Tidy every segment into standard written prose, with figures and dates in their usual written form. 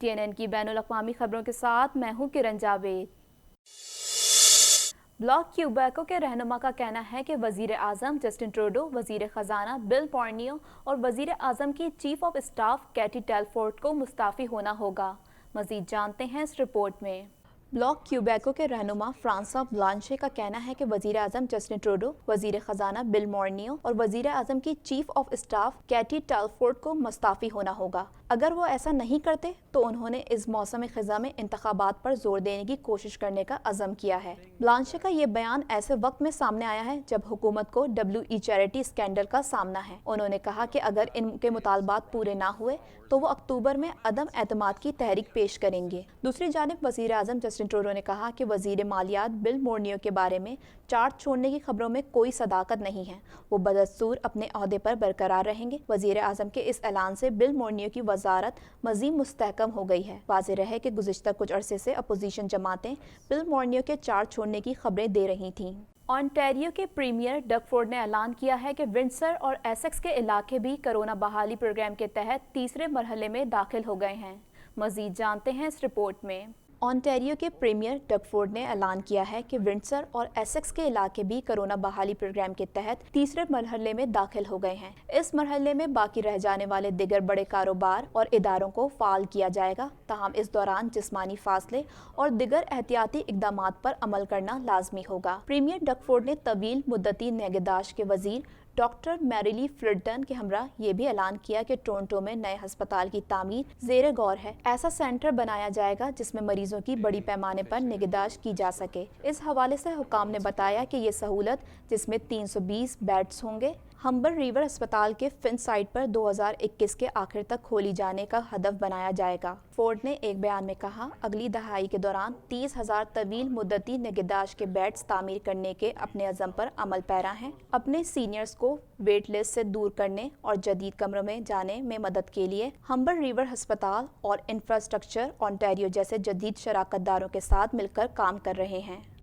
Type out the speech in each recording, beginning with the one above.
CNN की बैनुल-अक़वामी खबरों के साथ मैं हूं किरण जावेद। ब्लॉक क्यूबेको के रहनुमा का कहना है कि वजीर आज़म जस्टिन ट्रूडो, वजीर ख़जाना बिल मॉर्नियो और वजीर आज़म की chief of staff Katie Telford को मुस्ताफ़ी होना होगा। मज़ीद जानते हैं इस रिपोर्ट में। ब्लॉक क्यूबेको के रहनुमा फ्रांसवा ब्लांशे का कहना है कि वजीर आज़म जस्टिन ट्रूडो, वजीर ख़जाना बिल मॉर्नियो और वजीर आज़म की chief of staff Katie Telford को मुस्ताफ़ी होना होगा। अगर वो ऐसा नहीं करते तो उन्होंने इस मौसम ख़ज़ा में इंतखाबात पर जोर देने की कोशिश करने का अज़म किया है। ब्लांशे का ये बयान ऐसे वक्त में सामने आया है जब हुकूमत को WE चैरिटी स्कैंडल का सामना है। उन्होंने कहा कि अगर इनके मुतालबात पूरे ना हुए तो वो अक्टूबर में अदम एतमाद की तहरीक पेश करेंगे। दूसरी जानिब वज़ीर आज़म जस्टिन ट्रूडो ने कहा कि वज़ीर मालियात बिल मॉर्नियो के बारे में चार्ज छोड़ने की खबरों में कोई सदाकत नहीं है। वो बदस्तूर अपने ओहदे पर बरकरार रहेंगे। वज़ीर आज़म के इस ऐलान से बिल मॉर्नियो की वजारत मज़ीद मुस्तहकम हो गई है। वाज़ेह है कि गुज़िश्ता कुछ अरसे से अपोजिशन जमातें बिल मॉर्नियो के चार्ज छोड़ने की खबरें दे रही थीं। ऑन्टेरियो के प्रीमियर डग फोर्ड ने ऐलान किया है कि विंडसर और एसेक्स के इलाके भी कोरोना बहाली प्रोग्राम के तहत तीसरे मरहले में दाखिल हो गए हैं। मज़ीद जानते हैं इस रिपोर्ट में। ऑन्टेरियो के प्रीमियर डग फोर्ड ने ऐलान किया है कि विंडसर और एसेक्स के इलाके भी कोरोना बहाली प्रोग्राम के तहत तीसरे मरहले में दाखिल हो गए हैं। इस मरहले में बाकी रह जाने वाले दिगर बड़े कारोबार और इदारों को फाल किया जाएगा। ताहम इस दौरान जिस्मानी फासले और दिगर एहतियाती इकदामात पर अमल करना लाजमी होगा। प्रीमियर डग फोर्ड ने तवील मुद्दती निगहदाश्त के वजीर डॉक्टर मैरिली फ्लिटन के हमरा ये भी ऐलान किया कि टोरंटो में नए हस्पताल की तामीर ज़ेरे गौर है। ऐसा सेंटर बनाया जाएगा जिसमें मरीजों की बड़ी पैमाने पर निगहदाश्त की जा सके। इस हवाले से हुकाम ने बताया कि ये सहूलत जिसमें 320 बेड्स होंगे हम्बर रिवर अस्पताल के फिन साइट पर 2021 के आखिर तक खोली जाने का हदफ बनाया जाएगा। फोर्ड ने एक बयान में कहा, अगली दहाई के दौरान 30,000 तवील मुद्दती निगहदाश्त के बेड्स तामीर करने के अपने अज़म पर अमल पैरा हैं। अपने सीनियर्स को वेट लिस्ट से दूर करने और जदीद कमरों में जाने में मदद के लिए हम्बर रिवर अस्पताल और इंफ्रास्ट्रक्चर ऑन्टेरियो जैसे जदीद शराकतदारों के साथ मिलकर काम कर रहे हैं।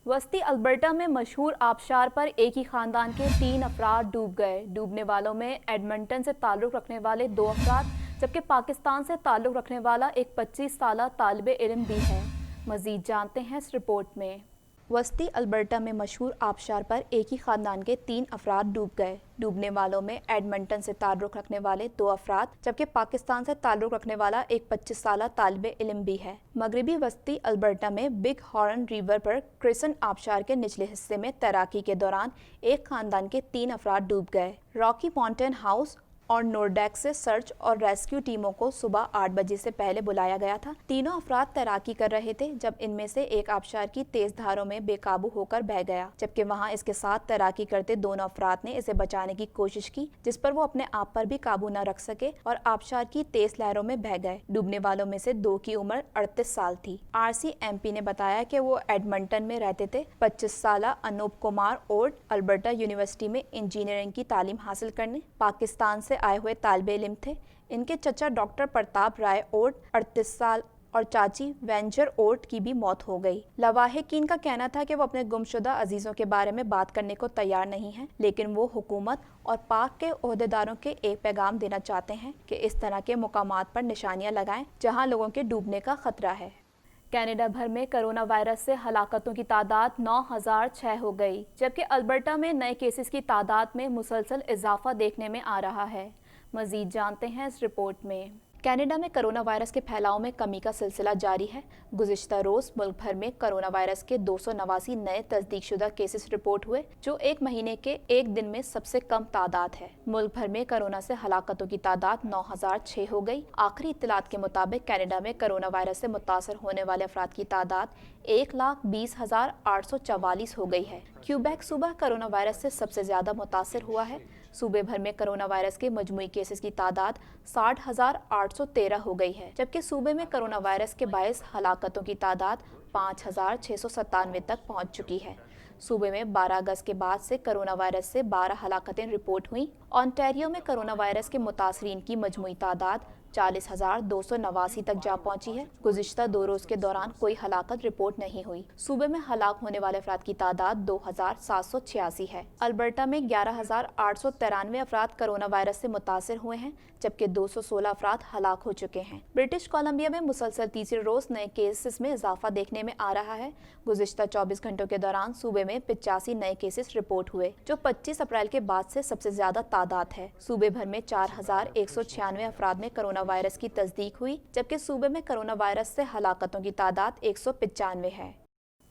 वस्ती अल्बर्टा में मशहूर आबशार पर एक ही खानदान के 3 अफराद डूब गए। डूबने वालों में एडमंटन से ताल्लुक़ रखने वाले 2 अफराद जबकि पाकिस्तान से ताल्लुक़ रखने वाला एक 25 साला तालिबे इल्म भी है। मज़ीद जानते हैं इस रिपोर्ट में। वस्ती अल्बर्टा में मशहूर आबशार पर एक ही खानदान के 3 अफराद डूब गए। डूबने वालों में एडमंटन से ताल्लुक़ रखने वाले 2 अफराद जबकि पाकिस्तान से ताल्लुक़ रखने वाला एक 25 साला तालिबे इल्म भी है। मगरबी वस्ती अल्बर्टा में बिग हॉर्न रिवर पर क्रिसन आबशार के निचले हिस्से में तैराकी के दौरान एक खानदान के 3 अफराद डूब गए। रॉकी माउंटेन हाउस और नोरडेक से सर्च और रेस्क्यू टीमों को सुबह 8 बजे से पहले बुलाया गया था। तीनों अफराद तैराकी कर रहे थे जब इनमें से एक आबशार की तेज धारों में बेकाबू होकर बह गया, जबकि वहां इसके साथ तैराकी करते दोनों अफराद ने इसे बचाने की कोशिश की, जिस पर वो अपने आप पर भी काबू न रख सके और आबशार की तेज लहरों में बह गए। डूबने वालों में से 2 की उम्र 38 साल थी। RCMP ने बताया कि वो एडमंटन में रहते थे। 25 साला अनूप कुमार ओट अल्बर्टा यूनिवर्सिटी में इंजीनियरिंग की तालीम हासिल करने पाकिस्तान से आए हुए तालिबे इल्म थे। इनके चचा डॉक्टर प्रताप राय ओट 38 साल और चाची वेंचर ओट की भी मौत हो गई। लवाहिकीन का कहना था कि वो अपने गुमशुदा अजीजों के बारे में बात करने को तैयार नहीं हैं, लेकिन वो हुकूमत और पाक के ओहदेदारों के एक पैगाम देना चाहते हैं कि इस तरह के मुकामात पर निशानियां लगाएं जहां लोगों के डूबने का खतरा है। कनाडा भर में कोरोना वायरस से हलाकतों की तादाद 9,006 हो गई, जबकि अल्बर्टा में नए केसेस की तादाद में मुसलसल इजाफा देखने में आ रहा है। मज़ीद जानते हैं इस रिपोर्ट में। कनाडा में कोरोना वायरस के फैलाव में कमी का सिलसिला जारी है। गुज़िश्ता रोज़ मुल्क भर में कोरोना वायरस के 289 नए तस्दीकशुदा केसेस रिपोर्ट हुए, जो एक महीने के एक दिन में सबसे कम तादाद है। मुल्क भर में कोरोना से हलाकतों की तादाद 9,006 हो गई। आखिरी इत्तलात के मुताबिक कनाडा में कोरोना वायरस से मुतासर होने वाले अफराद की तादाद 1,20,844 हो गई है। क्यूबेक सूबा कोरोना वायरस से सबसे ज्यादा मुतासर हुआ है। सूबे भर में कोरोना वायरस के मजमूई केसेस की तादाद 60,813 हो गई है, जबकि सूबे में कोरोना वायरस के बायस हलाकतों की तादाद 5,697 तक पहुंच चुकी है। सूबे में 12 अगस्त के बाद से कोरोना वायरस से 12 हलाकतें रिपोर्ट हुई। ऑन्टेरियो में कोरोना वायरस के मुतासरीन की मजमूई तादाद 40,289 तक जा पहुंची है। गुज़िश्ता 2 रोज के दौरान कोई हलाकत रिपोर्ट नहीं हुई। सूबे में हलाक होने वाले अफराद की तादाद 2,786 है। अल्बर्टा में 11,893 अफराद कोरोना वायरस से मुतासिर हुए हैं, जबकि 216 अफराद हलाक हो चुके हैं। ब्रिटिश कोलंबिया में मुसलसल तीसरे रोज नए केसेस में इजाफा देखने में आ रहा है। गुज़िश्ता 24 घंटों के दौरान सूबे में 85 नए केसेस रिपोर्ट हुए, जो 25 अप्रैल के बाद से सबसे ज्यादा तादाद है। सूबे भर में 4,196 अफराद में कोरोना वायरस की तस्दीक हुई, जबकि सूबे में कोरोना वायरस से हलाकतों की तादाद 195 है।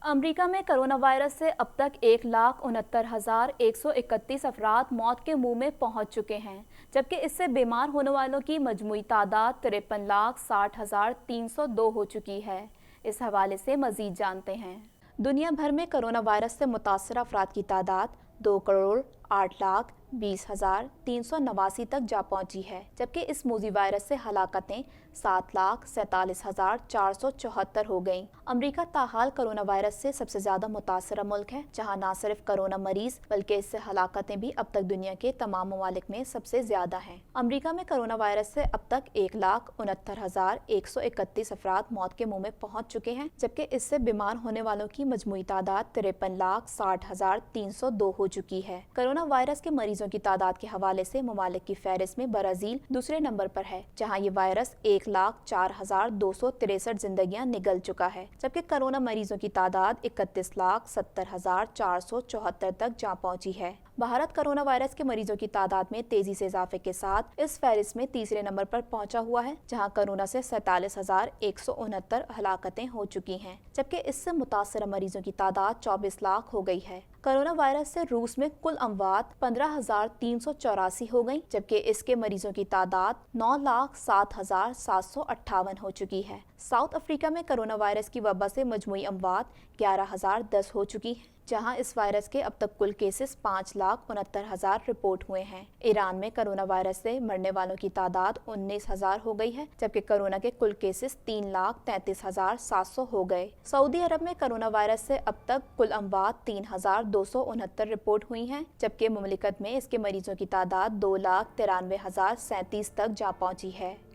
अमेरिका में कोरोना वायरस से अब तक 1,69,131 अफराद मौत के मुंह में पहुंच चुके हैं, जबकि इससे बीमार होने वालों की मजमूई तादाद 53,60,302 हो चुकी है। इस हवाले से मजीद जानते हैं। दुनिया भर में कोरोना वायरस से मुतासर अफराद की तादाद 2,08,20,389 तक जा पहुंची है, जबकि इस मूजी वायरस से हलाकतें 7,47,474 हो गईं। अमेरिका ताहाल कोरोना वायरस से सबसे ज्यादा मुतासरा मुल्क है, जहां न सिर्फ कोरोना मरीज बल्कि इससे हलाकतें भी अब तक दुनिया के तमाम ममालिक में सबसे ज्यादा हैं। अमेरिका में कोरोना वायरस से अब तक 1,69,131 अफराद मौत के मुंह में पहुंच चुके हैं, जबकि इससे बीमार होने वालों की मजमूई तादाद 53,60,302 हो चुकी है। कोरोना वायरस के मरीजों की तादाद के हवाले से ममालिक की फहरिस्त में ब्राजील दूसरे नंबर पर है, जहां ये वायरस 1,04,263 जिंदगियां निगल चुका है, जबकि कोरोना मरीजों की तादाद 31,70,474 तक जा पहुंची है। भारत कोरोना वायरस के मरीजों की तादाद में तेजी से इजाफे के साथ इस फहरिस्त में तीसरे नंबर पर पहुंचा हुआ है, जहां कोरोना से 47,169 हलाकतें हो चुकी हैं, जबकि इससे मुतासर मरीजों की तादाद 24 लाख हो गई है। कोरोना वायरस से रूस में कुल अमवात 15,384 हो गई, जबकि इसके मरीजों की तादाद 9,07,758 हो चुकी है। साउथ अफ्रीका में कोरोना वायरस की वबा से मजमूई अमवात 11,010 हो चुकी है, जहां इस वायरस के अब तक कुल केसेस 5,69,000 रिपोर्ट हुए हैं। ईरान में कोरोना वायरस से मरने वालों की तादाद 19,000 हो गई है, जबकि कोरोना के कुल केसेस 3,33,700 हो गए। सऊदी अरब में कोरोना वायरस से अब तक कुल अमवात 3,269 रिपोर्ट हुई हैं, जबकि मुमलिकत में इसके मरीजों की तादाद 2,93,037 तक जा पहुंची है।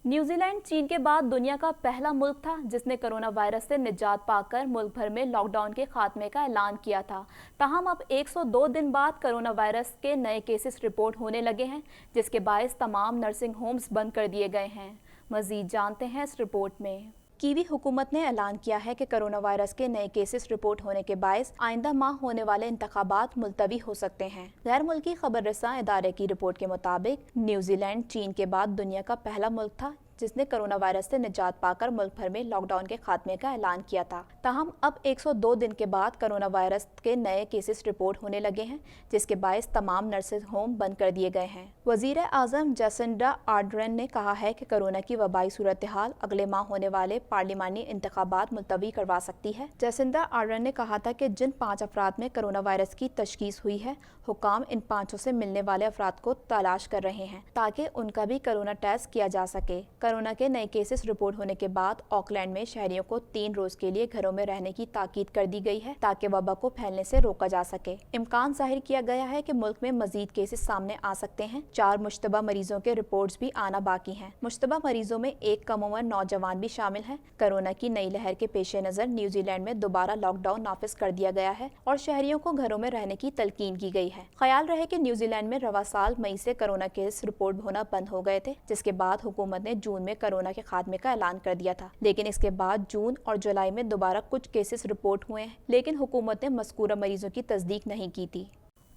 न्यूजीलैंड चीन के बाद दुनिया का पहला मुल्क था जिसने कोरोना वायरस से निजात पाकर मुल्क भर में लॉकडाउन के खात्मे का ऐलान किया था। ताहम अब 102 दिन बाद कोरोना वायरस के नए केसेस रिपोर्ट होने लगे हैं, जिसके बायस तमाम नर्सिंग होम्स बंद कर दिए गए हैं। मजीद जानते हैं इस रिपोर्ट में। कीवी हुकूमत ने ऐलान किया है कि कोरोना वायरस के नए केसेस रिपोर्ट होने के बायस आइंदा माह होने वाले इंतखाबात मुलतवी हो सकते हैं। गैर मुल्की खबर रसां इदारे की रिपोर्ट के मुताबिक न्यूजीलैंड चीन के बाद दुनिया का पहला मुल्क था जिसने कोरोना वायरस से निजात पाकर मुल्क भर में लॉकडाउन के खात्मे का ऐलान किया था। ताहम अब 102 दिन के बाद कोरोना वायरस के नए केसेस रिपोर्ट होने लगे हैं, जिसके बायस तमाम नर्सिंग होम बंद कर दिए गए हैं। वजीर आजम जसिंडा आर्डर्न ने कहा है कि कोरोना की वबाई सूरत हाल अगले माह होने वाले पार्लिमानी इंतखाबात मुलतवी करवा सकती है। जसिंडा आर्डर्न ने कहा था कि जिन 5 अफराद में कोरोना वायरस की तशखीस हुई है, हुकाम इन 5 से मिलने वाले अफराद को तलाश कर रहे हैं ताकि उनका भी कोरोना टेस्ट किया जा सके। कोरोना के नए केसेस रिपोर्ट होने के बाद ऑकलैंड में शहरियों को 3 रोज के लिए घरों में रहने की ताकीद कर दी गई है ताकि वबा को फैलने से रोका जा सके। इम्कान जाहिर किया गया है कि मुल्क में मजीद केसेस सामने आ सकते हैं। 4 मुश्तबा मरीजों के रिपोर्ट्स भी आना बाकी हैं। मुश्तबा मरीजों में एक कम उम्र नौजवान भी शामिल है। कोरोना की नई लहर के पेश नजर न्यूजीलैंड में दोबारा लॉकडाउन नाफिज कर दिया गया है और शहरियों को घरों में रहने की तलकीन की गई है। ख्याल रहे कि न्यूजीलैंड में रवा साल मई से कोरोना केस रिपोर्ट होना बंद हो गए थे, जिसके बाद हुकूमत ने जून में कोरोना के खात्मे का ऐलान कर दिया था, लेकिन इसके बाद जून और जुलाई में दोबारा कुछ केसेस रिपोर्ट हुए हैं, लेकिन हुकूमत ने मज़कूरा मरीजों की तस्दीक नहीं की थी।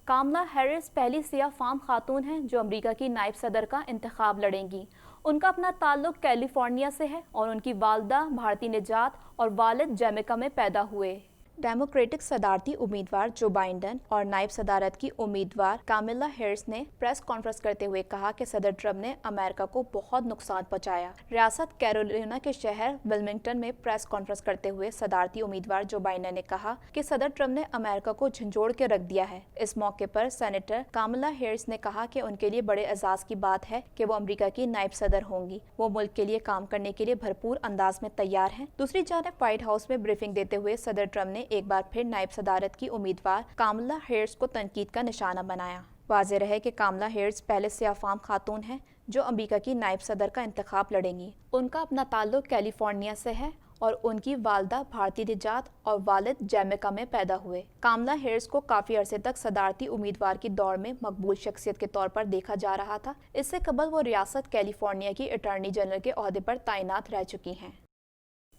कामला हैरिस पहली सिया फाम खातून हैं जो अमेरिका की नायब सदर का इंतखाब लड़ेंगी। उनका अपना ताल्लुक कैलिफोर्निया से है और उनकी वालदा भारतीय निजात और वालिद जमैका में पैदा हुए। डेमोक्रेटिक सदारती उम्मीदवार जो बाइडेन और नायब सदारत की उम्मीदवार कामिला हैरिस ने प्रेस कॉन्फ्रेंस करते हुए कहा कि सदर ट्रम्प ने अमेरिका को बहुत नुकसान पहुंचाया। रियासत कैरोलिना के शहर विल्मिंगटन में प्रेस कॉन्फ्रेंस करते हुए सदारती उम्मीदवार जो बाइडेन ने कहा कि सदर ट्रम्प ने अमेरिका को झंझोड़ के रख दिया है। इस मौके पर सेनेटर कामिला हैरिस ने कहा कि उनके लिए बड़े एजाज की बात है कि वो अमेरिका की नायब सदर होंगी। वो मुल्क के लिए काम करने के लिए भरपूर अंदाज में तैयार हैं। दूसरी जानब व्हाइट हाउस में ब्रीफिंग देते हुए सदर ट्रम्प ने एक बार फिर नायब सदारत की उम्मीदवार कामला हैरिस को तनकीद का निशाना बनाया। वाज़ेह रहे कि कामला हैरिस पहले सियाफाम खातून हैं جو امریکہ کی نائب صدر کا انتخاب لڑیں گی۔ ان کا اپنا تعلق کیلیفورنیا سے ہے اور ان کی والدہ بھارتی نژاد اور والد جمیکا میں پیدا ہوئے۔ کاملا ہیرس کو کافی عرصے تک صدارتی امیدوار کی دوڑ میں مقبول شخصیت کے طور پر دیکھا جا رہا تھا۔ اس سے قبل وہ ریاست کیلیفورنیا کی اٹارنی جنرل کے عہدے پر تعینات رہ چکی ہیں۔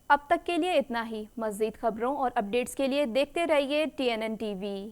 اب تک کے لیے اتنا ہی۔ مزید خبروں اور اپڈیٹس کے لیے دیکھتے رہیے TNN TV۔